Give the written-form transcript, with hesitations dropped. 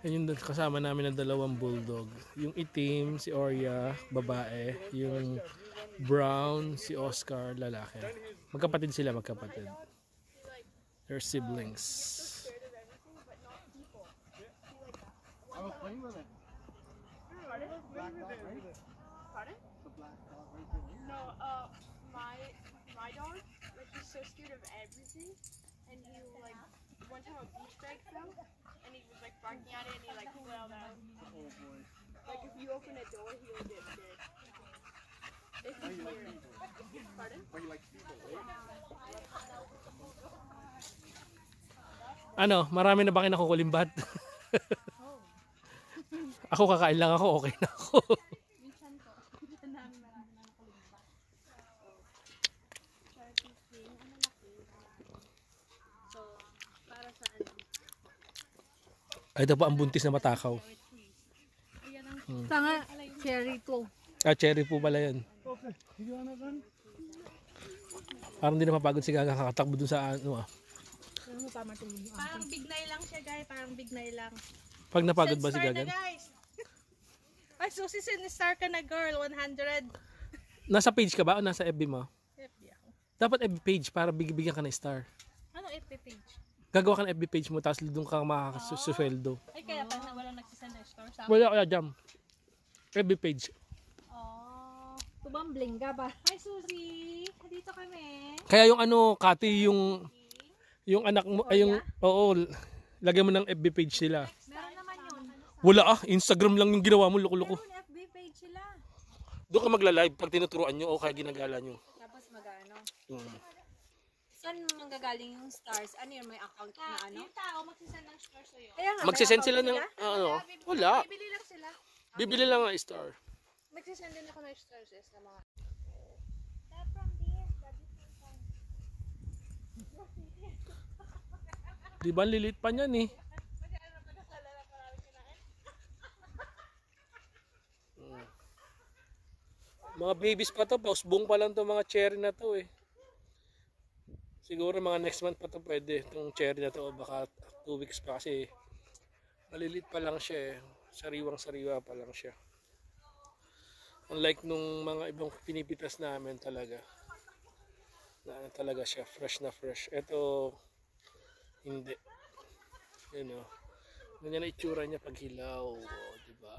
Yan yung kasama namin ng dalawang bulldog. Yung itim, si Orya, babae. Yung brown, si Oscar, lalaki. Magkapatid sila, magkapatid. They're siblings. I was playing with it. Pardon? Black dog, right? Pardon? The black dog, right? No, my dog, like he's so scared of everything, and he like one time a beach bag fell, and he was like barking at it, and he like fell down. Oh boy. Like if you open a door, he'll get scared. If Why he's you like near it. people? Pardon? Why you like people, right? Ano, marami na ba kayo nakukulimbat? Ako kakain lang ako, okay na ako. Minsan po. Minsan namin marami na nakalimbat. Charity king, ang malaki. So, para sa ano? Ay, ito pa ang buntis na matakaw. Ayan ang Tanga, cherry to. Ah, cherry po pala yan. Okay. You wanna run? Parang hindi na mapagod si Gaga kakatakbo dun sa ano ah. parang bignay lang siya, guys. Parang bignay lang. Pag napagod ba si Send star Gaga? na, guys. Ay, Susie, star ka na, girl. 100. Nasa page ka ba o nasa FB mo? FB ako. Dapat FB page para bigyan ka ng star. Ano FB page? Gagawa ka ng FB page mo tapos doon ka makakasusweldo. Ay, kaya pa na walang nagsisend ng store sa akin. Wala kaya jam. FB page. Oh. Tumambling ka ba? Hi, Susie. Dito kami. Kaya yung ano, Kati, yung anak mo, ay yung, oo, lagyan mo ng FB page sila. Meron naman yun. Wala ah, Instagram lang yung ginawa mo, loko-loko. Meron FB page sila. Doon ka magla-live pag tinuturuan nyo o kaya ginagala nyo. Tapos mag-ano? Hmm. Saan manggagaling yung stars? Ano yun, may account na ano? Yung tao magsisend ng store sa'yo. Kaya nga, may Magsisend account sila ng, ano, wala. Bibili lang sila. Bibili lang ng star. Magsisend din ako ng store sis na mga. Di ba lilit pa niyan eh. Mga babies pa to, pausbong pa lang to mga cherry na to eh. Siguro mga next month pa to pwede, itong cherry na to, o baka 2 weeks pa kasi malilit pa lang siya eh. Sariwang-sariwa pa lang siya. Unlike nung mga ibang pinipitas namin talaga. Na ano talaga siya, fresh na fresh. Ito, hindi. Yun o. Ganyan na itsura niya pag hilaw. O, diba?